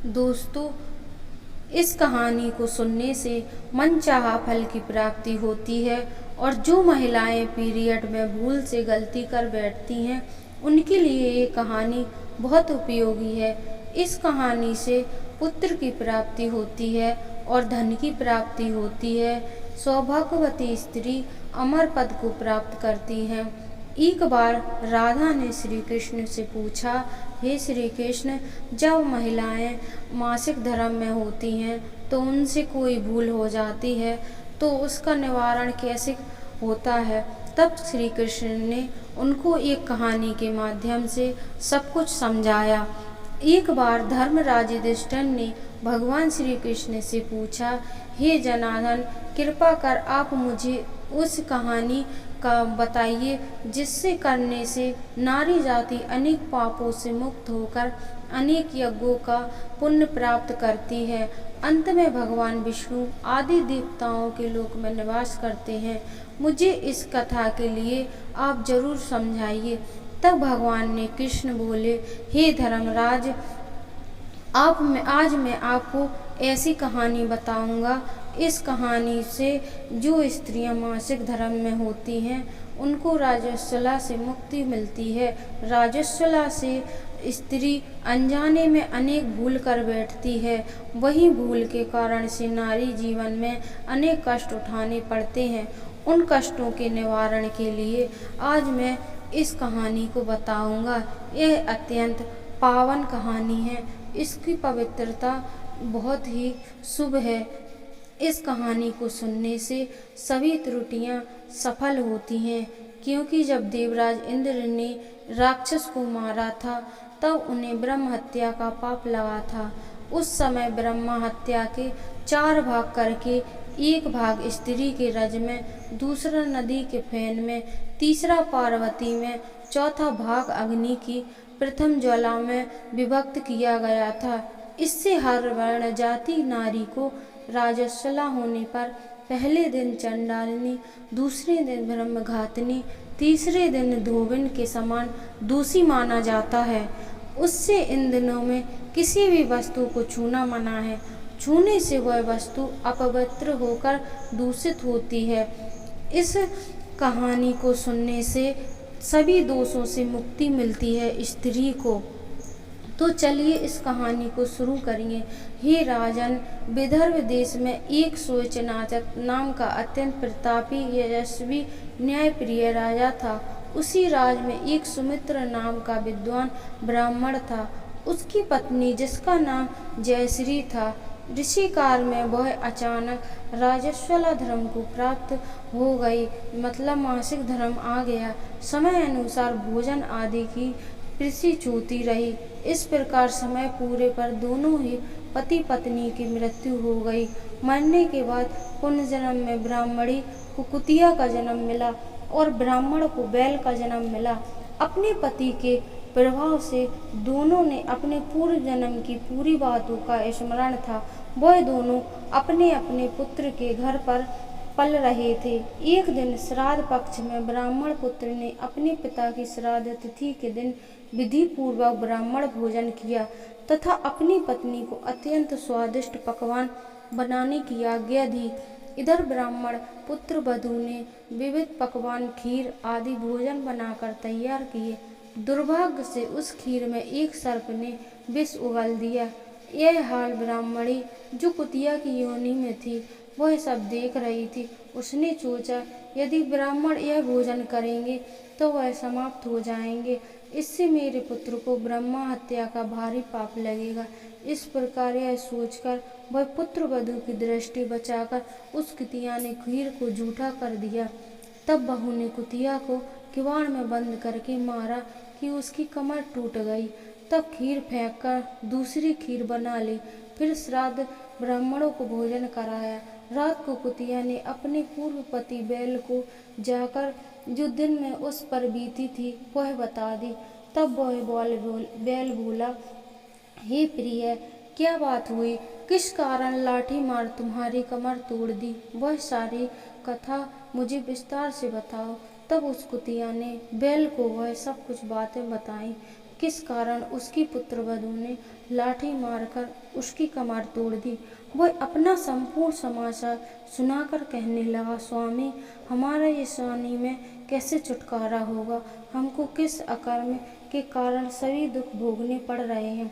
दोस्तों, इस कहानी को सुनने से मनचाहा फल की प्राप्ति होती है और जो महिलाएं पीरियड में भूल से गलती कर बैठती हैं उनके लिए ये कहानी बहुत उपयोगी है। इस कहानी से पुत्र की प्राप्ति होती है और धन की प्राप्ति होती है। सौभाग्यवती स्त्री अमर पद को प्राप्त करती हैं। एक बार राधा ने श्री कृष्ण से पूछा, हे श्री कृष्ण, जब महिलाएं मासिक धर्म में होती हैं तो उनसे कोई भूल हो जाती है तो उसका निवारण कैसे होता है। तब श्री कृष्ण ने उनको एक कहानी के माध्यम से सब कुछ समझाया। एक बार धर्मराज युधिष्ठिर ने भगवान श्री कृष्ण से पूछा, हे जनार्दन, कृपा कर आप मुझे उस कहानी का बताइए जिससे करने से नारी जाति अनेक पापों से मुक्त होकर अनेक यज्ञों का पुण्य प्राप्त करती है। अंत में भगवान विष्णु आदि देवताओं के लोक में निवास करते हैं। मुझे इस कथा के लिए आप जरूर समझाइए। तब भगवान ने कृष्ण बोले, हे धर्मराज, आज मैं आपको ऐसी कहानी बताऊंगा। इस कहानी से जो स्त्रियां मासिक धर्म में होती हैं उनको राजस्वला से मुक्ति मिलती है। राजस्वला से स्त्री अनजाने में अनेक भूल कर बैठती है। वही भूल के कारण से नारी जीवन में अनेक कष्ट उठाने पड़ते हैं। उन कष्टों के निवारण के लिए आज मैं इस कहानी को बताऊंगा। यह अत्यंत पावन कहानी है। इसकी पवित्रता बहुत ही शुभ है। इस कहानी को सुनने से सभी त्रुटियां सफल होती हैं, क्योंकि जब देवराज इंद्र ने राक्षस को मारा था तब उन्हें ब्रह्म हत्या का पाप लगा था। उस समय ब्रह्मा हत्या के 4 भाग करके एक भाग स्त्री के रज में, दूसरा नदी के फेन में, तीसरा पार्वती में, चौथा भाग अग्नि की प्रथम ज्वाला में विभक्त किया गया था। इससे हर वर्ण जाति नारी को राजस्वला होने पर पहले दिन चंडालिनी, दूसरे दिन ब्रह्मघातिनी, तीसरे दिन धोबिन के समान दोषी माना जाता है। उससे इन दिनों में किसी भी वस्तु को छूना मना है। छूने से वह वस्तु अपवित्र होकर दूषित होती है। इस कहानी को सुनने से सभी दोषों से मुक्ति मिलती है स्त्री को। तो चलिए इस कहानी को शुरू करिए। हे राजन, विदर्भ देश में एक सोचनाचक नाम का अत्यंत प्रतापी, यशस्वी, न्यायप्रिय राजा था। उसी राज में एक सुमित्र नाम का विद्वान ब्राह्मण था। उसकी पत्नी, जिसका नाम जयश्री था, ऋषि काल में वह अचानक राजस्वला धर्म को प्राप्त हो गई, मतलब मासिक धर्म आ गया। समय अनुसार भोजन आदि की कृषि चूती रही। इस प्रकार समय पूरे पर दोनों ही पति पत्नी की मृत्यु हो गई। मरने के बाद पुण्य जन्म में ब्राह्मणी को कुतिया का जन्म मिला और ब्राह्मण को बैल का जन्म मिला। अपने पति के प्रभाव से दोनों ने अपने पूर्व जन्म की पूरी बातों का स्मरण था। वह दोनों अपने अपने पुत्र के घर पर पल रहे थे। एक दिन श्राद्ध पक्ष में ब्राह्मण पुत्र ने अपने पिता की श्राद्ध तिथि के दिन विधि पूर्वक ब्राह्मण भोजन किया तथा अपनी पत्नी को अत्यंत स्वादिष्ट पकवान बनाने की आज्ञा दी। इधर ब्राह्मण पुत्र वधू ने विविध पकवान, खीर आदि भोजन बनाकर तैयार किए। दुर्भाग्य से उस खीर में एक सर्प ने विष उगल दिया। यह हाल ब्राह्मणी, जो कुतिया की योनि में थी, वह सब देख रही थी। उसने सोचा, यदि ब्राह्मण यह भोजन करेंगे तो वह समाप्त हो जाएंगे। इससे मेरे पुत्र को ब्रह्मा हत्या का भारी पाप लगेगा। इस प्रकार यह सोचकर वह पुत्र वधू की दृष्टि बचाकर उस कुतिया ने खीर को जूठा कर दिया। तब बहू ने कुतिया को किवाड़ में बंद करके मारा कि उसकी कमर टूट गई। तब खीर फेंककर दूसरी खीर बना ली। फिर श्राद्ध ब्राह्मणों को भोजन कराया। रात को कुतिया ने अपने पूर्व पति बैल को जाकर जो दिन में उस पर बीती थी वह बता दी। तब वह बैल बोला, हे प्रिय, क्या बात हुई? किस कारण लाठी मार तुम्हारी कमर तोड़ दी? वह सारी कथा मुझे विस्तार से बताओ। तब उस कुतिया ने बैल को वह सब कुछ बातें बताई। किस कारण उसकी पुत्रवधू ने लाठी मारकर उसकी कमर तोड़ दी। वह अपना संपूर्ण समाचार सुनाकर कहने लगा, स्वामी, हमारा इस हानि में कैसे छुटकारा होगा? हमको किस अकर्म के कारण सभी दुख भोगने पड़ रहे हैं।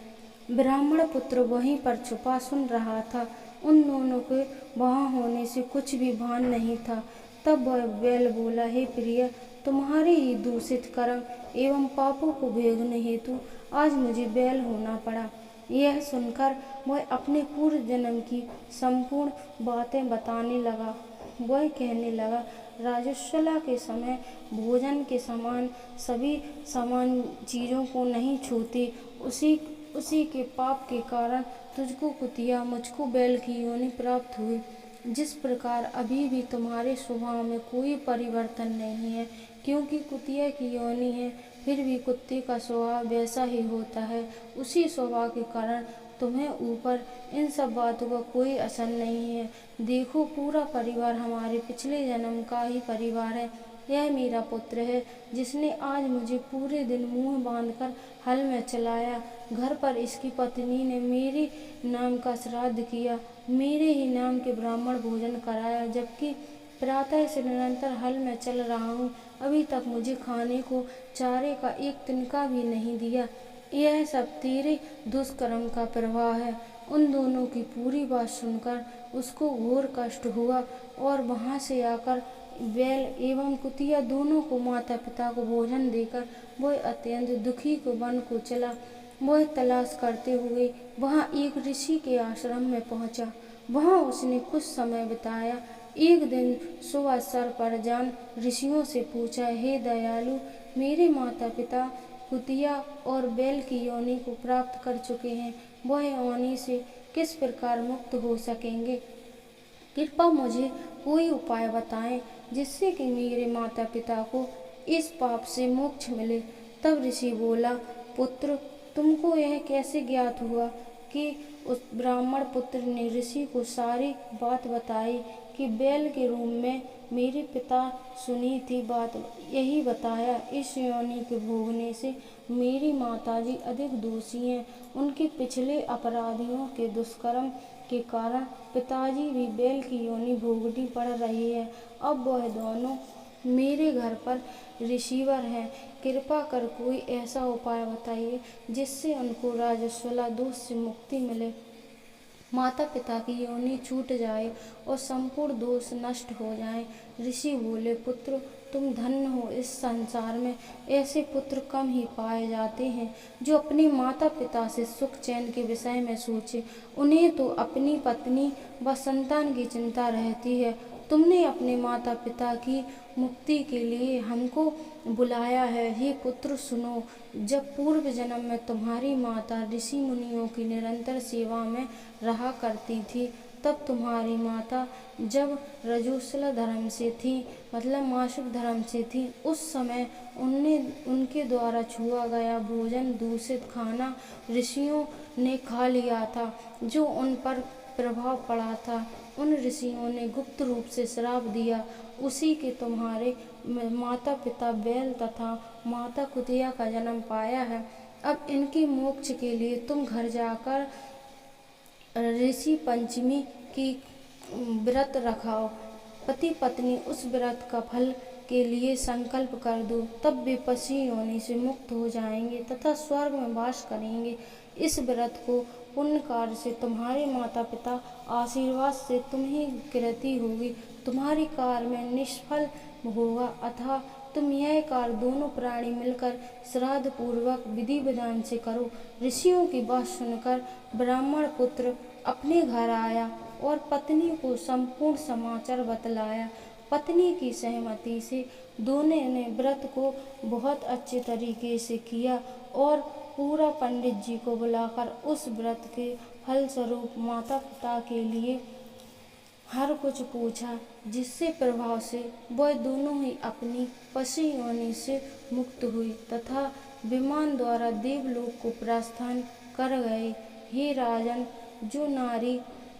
ब्राह्मण पुत्र वहीं पर छुपा सुन रहा था। उन दोनों के वहां होने से कुछ भी भान नहीं था। तब वह बैल बोला, हे प्रिय, तुम्हारे ही दूषित कर्म एवं पापों को भोगने हेतु आज मुझे बैल होना पड़ा। यह सुनकर वह अपने पूर्व जन्म की संपूर्ण बातें बताने लगा। वह कहने लगा, राजस्वला के समय भोजन के समान सभी समान चीज़ों को नहीं छूते। उसी के पाप के कारण तुझको कुतिया, मुझको बैल की योनि प्राप्त हुई। जिस प्रकार अभी भी तुम्हारे स्वभाव में कोई परिवर्तन नहीं है, क्योंकि कुतिया की योनि है, फिर भी कुत्ते का स्वभाव वैसा ही होता है। उसी स्वभाव के कारण तुम्हें ऊपर इन सब बातों का कोई असर नहीं है। देखो, पूरा परिवार हमारे पिछले जन्म का ही परिवार है। यह मेरा पुत्र है, जिसने आज मुझे पूरे दिन मुंह बांधकर हल में चलाया। घर पर इसकी पत्नी ने मेरे नाम का श्राद्ध किया, मेरे ही नाम के ब्राह्मण भोजन कराया, जबकि प्रातः से निरंतर हल में चल रहा हूँ। अभी तक मुझे खाने को चारे का एक तिनका भी नहीं दिया। यह सब तेरे दुष्कर्म का प्रभाव है। उन दोनों की पूरी बात सुनकर उसको घोर कष्ट हुआ और वहां से आकर बैल एवं कुतिया दोनों को माता पिता को भोजन देकर वह अत्यंत दुखी को वन को चला। वह तलाश करते हुए वहां एक ऋषि के आश्रम में पहुंचा। वहां उसने कुछ समय बिताया। एक दिन सुअवसर पर जान ऋषियों से पूछा, हे दयालु, मेरे माता पिता कुतिया और बैल की योनि को प्राप्त कर चुके हैं, वह योनि से किस प्रकार मुक्त हो सकेंगे? कृपा मुझे कोई उपाय बताएं, जिससे कि मेरे माता पिता को इस पाप से मोक्ष मिले। तब ऋषि बोला, पुत्र, तुमको यह कैसे ज्ञात हुआ? कि उस ब्राह्मण पुत्र ने ऋषि को सारी बात बताई कि बैल के रूप में मेरे पिता सुनी थी बात। यही बताया, इस योनि के भोगने से मेरी माताजी अधिक दोषी हैं। उनके पिछले अपराधियों के दुष्कर्म के कारण पिताजी भी बैल की योनि भोगनी पड़ रही है। अब वह दोनों मेरे घर पर रिसीवर हैं। कृपा कर कोई ऐसा उपाय बताइए जिससे उनको राजस्वला दोष से मुक्ति मिले, माता पिता की योनि छूट जाए और संपूर्ण दोष नष्ट हो जाए। ऋषि बोले, पुत्र, तुम धन्य हो। इस संसार में ऐसे पुत्र कम ही पाए जाते हैं जो अपने माता पिता से सुख चैन के विषय में सोचे। उन्हें तो अपनी पत्नी व संतान की चिंता रहती है। तुमने अपने माता पिता की मुक्ति के लिए हमको बुलाया है। हे पुत्र, सुनो, जब पूर्व जन्म में तुम्हारी माता ऋषि मुनियों की निरंतर सेवा में रहा करती थी, तब तुम्हारी माता जब रजोसला धर्म से थी, मतलब मासिक धर्म से थी, उस समय उनके द्वारा छुआ गया भोजन, दूषित खाना ऋषियों ने खा लिया था, जो उन पर प्रभाव पड़ा था। उन ऋषियों ने गुप्त रूप से श्राप दिया। उसी के तुम्हारे माता पिता बैल तथा माता कुतिया का जन्म पाया है। अब इनके मोक्ष के लिए तुम घर जाकर ऋषि पंचमी की व्रत रखाओ। पति पत्नी उस व्रत का फल के लिए संकल्प कर दो, तब वे पशु योनि से मुक्त हो जाएंगे तथा स्वर्ग में वास करेंगे। इस व्रत को पुण्य कार्य से तुम्हारे माता पिता आशीर्वाद से तुम्हें कृति होगी, तुम्हारी कार्य में निष्फल होगा। अतः तुम यह कार्य दोनों प्राणी मिलकर श्राद्ध पूर्वक विधि विधान से करो। ऋषियों की बात सुनकर ब्राह्मण पुत्र अपने घर आया और पत्नी को संपूर्ण समाचार बतलाया। पत्नी की सहमति से दोनों ने व्रत को बहुत अच्छे तरीके से किया और पूरा पंडित जी को बुलाकर उस व्रत के फल स्वरूप माता पिता के लिए हर कुछ पूछा, जिससे प्रभाव से वह दोनों ही अपनी पशु योनि से मुक्त हुई तथा विमान द्वारा देवलोक को प्रस्थान कर गए। हे राजन, जो नारी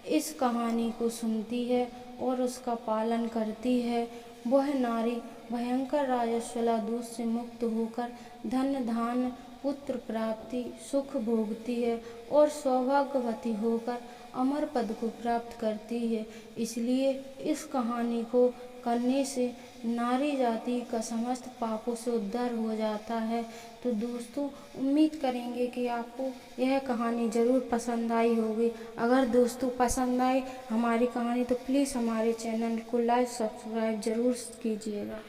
इस कहानी को सुनती है और उसका पालन करती है, वह नारी भयंकर राजस्वला दोष से मुक्त होकर धन धान पुत्र प्राप्ति सुख भोगती है और सौभाग्यवती होकर अमर पद को प्राप्त करती है। इसलिए इस कहानी को करने से नारी जाति का समस्त पापों से उद्धार हो जाता है। तो दोस्तों, उम्मीद करेंगे कि आपको यह कहानी ज़रूर पसंद आई होगी। अगर दोस्तों पसंद आए हमारी कहानी तो प्लीज़ हमारे चैनल को लाइक सब्सक्राइब ज़रूर कीजिएगा।